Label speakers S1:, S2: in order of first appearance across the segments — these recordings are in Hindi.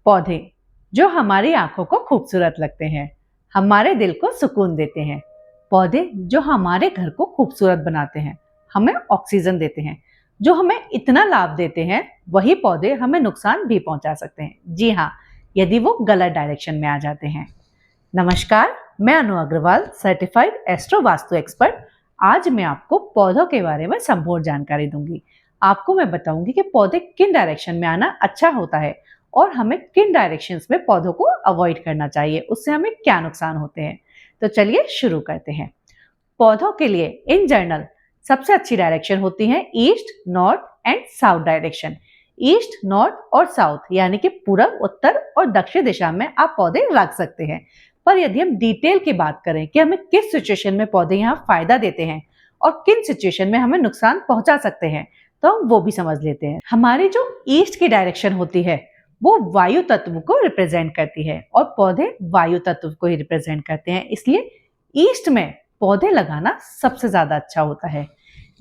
S1: पौधे जो हमारी आंखों को खूबसूरत लगते हैं, हमारे दिल को सुकून देते हैं। पौधे जो हमारे घर को खूबसूरत बनाते हैं, हमें ऑक्सीजन देते हैं। जो हमें इतना लाभ देते हैं, वही पौधे हमें नुकसान भी पहुंचा सकते हैं। जी हाँ, यदि वो गलत डायरेक्शन में आ जाते हैं। नमस्कार, मैं Anu Agarwal, certified astro vastu expert. आज मैं आपको पौधों के बारे में संपूर्ण जानकारी दूंगी। आपको मैं बताऊंगी कि पौधे किन डायरेक्शन में आना अच्छा होता है और हमें किन डायरेक्शंस में पौधों को अवॉइड करना चाहिए, उससे हमें क्या नुकसान होते हैं। तो चलिए शुरू करते हैं। पौधों के लिए इन जनरल सबसे अच्छी डायरेक्शन होती है east, north and south direction. East, north और साउथ यानी कि पूरब, उत्तर और दक्षिण दिशा में आप पौधे रख सकते हैं। पर यदि हम डिटेल की बात करें कि हमें किस सिचुएशन में पौधे यहाँ फायदा देते हैं और किन सिचुएशन में हमें नुकसान पहुंचा सकते हैं, तो हम वो भी समझ लेते हैं। हमारी जो ईस्ट की डायरेक्शन होती है वो वायु तत्व को रिप्रेजेंट करती है और पौधे वायु तत्व को ही रिप्रेजेंट करते हैं। इसलिए ईस्ट में पौधे लगाना सबसे ज्यादा अच्छा होता है।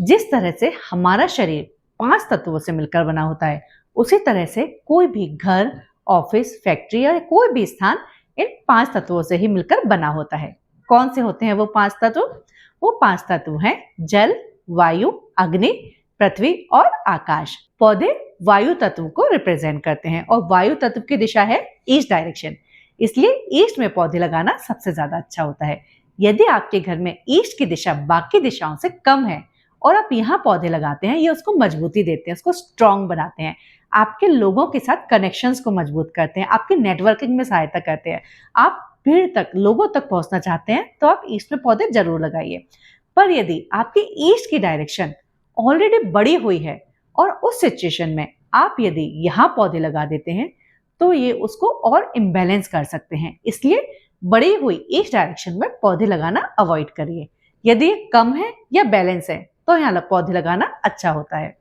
S1: जिस तरह से हमारा शरीर 5 तत्वों से मिलकर बना होता है, उसी तरह से कोई भी घर, ऑफिस, फैक्ट्री या कोई भी स्थान इन 5 तत्वों से ही मिलकर बना होता है। कौन से होते हैं वो 5 तत्व? वो 5 तत्व हैं जल, वायु, अग्नि, पृथ्वी और आकाश। पौधे वायु तत्व को रिप्रेजेंट करते हैं और वायु तत्व की दिशा है ईस्ट डायरेक्शन। इसलिए ईस्ट में पौधे लगाना सबसे ज्यादा अच्छा होता है। यदि आपके घर में ईस्ट की दिशा बाकी दिशाओं से कम है और आप यहाँ पौधे लगाते हैं, ये उसको मजबूती देते हैं, उसको स्ट्रॉन्ग बनाते हैं, आपके लोगों के साथ कनेक्शंस को मजबूत करते हैं, आपकी नेटवर्किंग में सहायता करते हैं। आप भीड़ तक, लोगों तक पहुंचना चाहते हैं तो आप ईस्ट में पौधे जरूर लगाइए। पर यदि आपकी ईस्ट की डायरेक्शन ऑलरेडी बड़ी हुई है और उस सिचुएशन में आप यदि यहाँ पौधे लगा देते हैं तो ये उसको और इम्बैलेंस कर सकते हैं। इसलिए बड़ी हुई ईस्ट डायरेक्शन में पौधे लगाना अवॉइड करिए। यदि ये कम है या बैलेंस है तो यहाँ पौधे लगाना अच्छा होता है।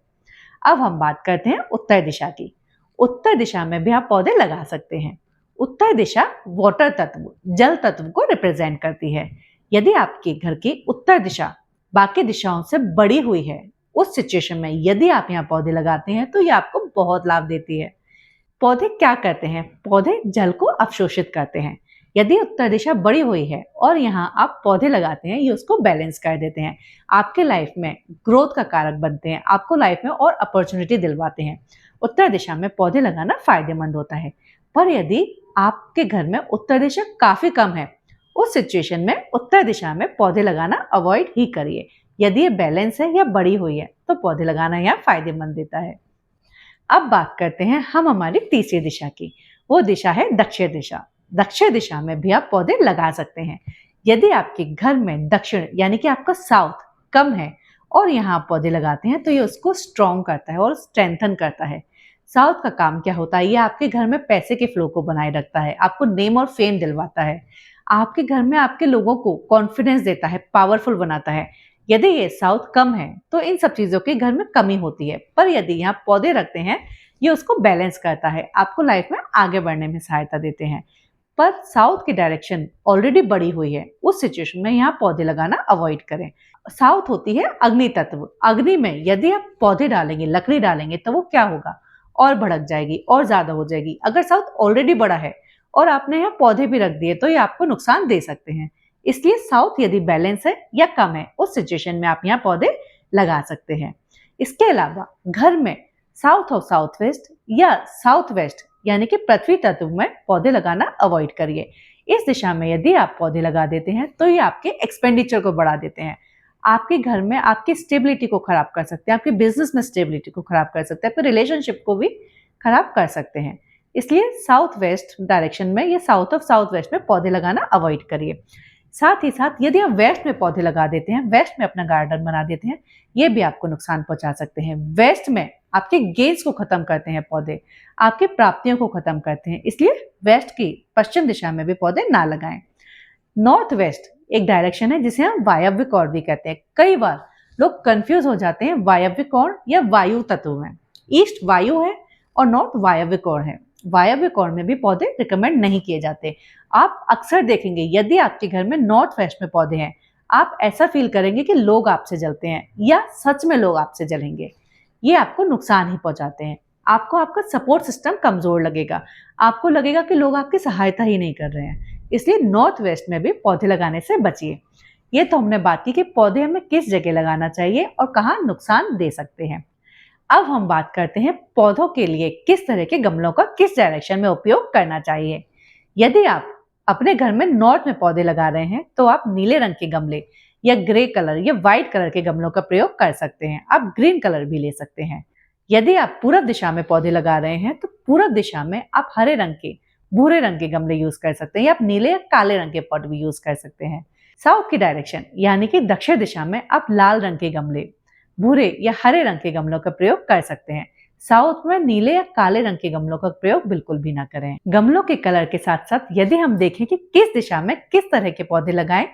S1: अब हम बात करते हैं उत्तर दिशा की। उत्तर दिशा में भी आप पौधे लगा सकते हैं। उत्तर दिशा वाटर तत्व, जल तत्व को रिप्रेजेंट करती है। यदि आपके घर की उत्तर दिशा बाकी दिशाओं से बड़ी हुई है, उस सिचुएशन में यदि आप यहाँ पौधे लगाते हैं तो ये आपको बहुत लाभ देती है। पौधे क्या करते हैं? पौधे जल को अवशोषित करते हैं। यदि उत्तर दिशा बड़ी हुई है और यहाँ आप पौधे लगाते हैं, ये उसको बैलेंस कर देते हैं, आपके लाइफ में ग्रोथ का कारक बनते हैं, आपको लाइफ में और अपॉर्चुनिटी दिलवाते हैं। उत्तर दिशा में पौधे लगाना फायदेमंद होता है। पर यदि आपके घर में उत्तर दिशा काफी कम है, उस सिचुएशन में उत्तर दिशा में पौधे लगाना अवॉइड ही करिए। यदि ये बैलेंस है या बड़ी हुई है तो पौधे लगाना यहाँ फायदेमंद देता है। अब बात करते हैं हम हमारी तीसरी दिशा की। वो दिशा है दक्षिण दिशा। दक्षिण दिशा में भी आप पौधे लगा सकते हैं। यदि आपके घर में दक्षिण यानी कि आपका साउथ कम है और यहाँ आप पौधे लगाते हैं तो ये उसको स्ट्रॉन्ग करता है और स्ट्रेंथन करता है। साउथ का काम क्या होता है? ये आपके घर में पैसे के फ्लो को बनाए रखता है, आपको नेम और फेम दिलवाता है, आपके घर में आपके लोगों को कॉन्फिडेंस देता है, पावरफुल बनाता है। यदि ये साउथ कम है तो इन सब चीजों की घर में कमी होती है। पर यदि यहाँ पौधे रखते हैं, ये उसको बैलेंस करता है, आपको लाइफ में आगे बढ़ने में सहायता देते हैं। पर साउथ की डायरेक्शन ऑलरेडी बड़ी हुई है, उस सिचुएशन में यहाँ पौधे लगाना अवॉइड करें। साउथ होती है अग्नि तत्व। अग्नि में यदि आप पौधे डालेंगे, लकड़ी डालेंगे, तो वो क्या होगा? और भड़क जाएगी और ज्यादा हो जाएगी। अगर साउथ ऑलरेडी बड़ा है और आपने यहाँ पौधे भी रख दिए तो ये आपको नुकसान दे सकते हैं। इसलिए साउथ यदि बैलेंस है या कम है, उस सिचुएशन में आप यहाँ पौधे लगा सकते हैं। इसके अलावा घर में साउथ और साउथ वेस्ट या साउथ वेस्ट यानी कि पृथ्वी तत्व में पौधे लगाना अवॉइड करिए। इस दिशा में यदि आप पौधे लगा देते हैं तो ये आपके एक्सपेंडिचर को बढ़ा देते हैं, आपके घर में आपकी स्टेबिलिटी को खराब कर सकते हैं, आपके बिजनेस में स्टेबिलिटी को खराब कर सकते हैं, आपके रिलेशनशिप को भी खराब कर सकते हैं। इसलिए साउथ वेस्ट डायरेक्शन में या साउथ ऑफ साउथ वेस्ट में पौधे लगाना अवॉइड करिए। साथ ही साथ यदि आप वेस्ट में पौधे लगा देते हैं, वेस्ट में अपना गार्डन बना देते हैं, ये भी आपको नुकसान पहुंचा सकते हैं। वेस्ट में आपके गेन्स को खत्म करते हैं पौधे, आपकी प्राप्तियों को खत्म करते हैं। इसलिए वेस्ट की पश्चिम दिशा में भी पौधे ना लगाएं। नॉर्थ वेस्ट एक डायरेक्शन है जिसे हम वायव्य कोण भी कहते हैं। कई बार लोग कंफ्यूज हो जाते हैं वायव्य कोण या वायु तत्व में। ईस्ट वायु है और नॉर्थ वायव्य कोण है। वायव्य कोण में भी पौधे रिकमेंड नहीं किए जाते। आप अक्सर देखेंगे यदि आपके घर में नॉर्थ वेस्ट में पौधे हैं, आप ऐसा फील करेंगे कि लोग आपसे जलते हैं या सच में लोग आपसे जलेंगे। ये आपको नुकसान ही पहुंचाते हैं। आपको आपका सपोर्ट सिस्टम कमजोर लगेगा, आपको लगेगा कि लोग आपकी सहायता ही नहीं कर रहे हैं। इसलिए नॉर्थ वेस्ट में भी पौधे लगाने से बचिए। ये तो हमने बात की कि पौधे हमें किस जगह लगाना चाहिए और कहाँ नुकसान दे सकते हैं। अब हम बात करते हैं पौधों के लिए किस तरह के गमलों का किस डायरेक्शन में उपयोग करना चाहिए। यदि आप अपने घर में नॉर्थ में पौधे लगा रहे हैं तो आप नीले रंग के गमले या ग्रे कलर या व्हाइट कलर के गमलों का प्रयोग कर सकते हैं। आप ग्रीन कलर भी ले सकते हैं। यदि आप पूरब दिशा में पौधे लगा रहे हैं तो पूरब दिशा में आप हरे रंग के, भूरे रंग के गमले यूज कर सकते हैं या आप नीले या काले रंग के पॉट भी यूज कर सकते हैं। साउथ की डायरेक्शन यानी कि दक्षिण दिशा में आप लाल रंग के गमले, भूरे या हरे रंग के गमलों का प्रयोग कर सकते हैं। साउथ में नीले या काले रंग के गमलों का प्रयोग बिल्कुल भी ना करें। गमलों के कलर के साथ साथ यदि हम देखें कि किस दिशा में किस तरह के पौधे लगाएं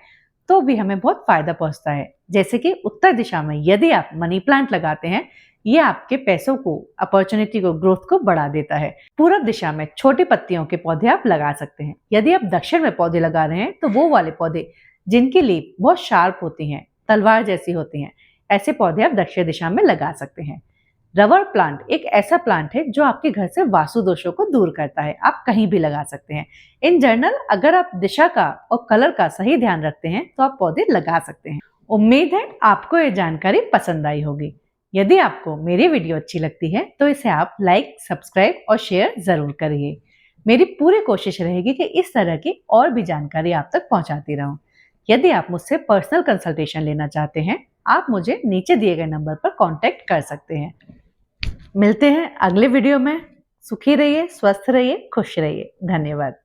S1: तो भी हमें बहुत फायदा पहुंचता है। जैसे कि उत्तर दिशा में यदि आप मनी प्लांट लगाते हैं, ये आपके पैसों को, अपॉर्चुनिटी को, ग्रोथ को बढ़ा देता है। पूरब दिशा में छोटी पत्तियों के पौधे आप लगा सकते हैं। यदि आप दक्षिण में पौधे लगा रहे हैं तो वो वाले पौधे जिनकी लीफ बहुत शार्प होती हैं, तलवार जैसी होती हैं, ऐसे पौधे आप दक्षिण दिशा में लगा सकते हैं। रबर प्लांट एक ऐसा प्लांट है जो आपके घर से वास्तु दोषों को दूर करता है। आप कहीं भी लगा सकते हैं। इन जनरल अगर आप दिशा का और कलर का सही ध्यान रखते हैं तो आप पौधे लगा सकते हैं। उम्मीद है आपको ये जानकारी पसंद आई होगी। यदि आपको मेरी वीडियो अच्छी लगती है तो इसे आप लाइक, सब्सक्राइब और शेयर जरूर करिए। मेरी पूरी कोशिश रहेगी कि इस तरह की और भी जानकारी आप तक पहुंचाती रहूं। यदि आप मुझसे पर्सनल कंसल्टेशन लेना चाहते हैं, आप मुझे नीचे दिए गए नंबर पर कांटेक्ट कर सकते हैं। मिलते हैं अगले वीडियो में। सुखी रहिए, स्वस्थ रहिए, खुश रहिए। धन्यवाद।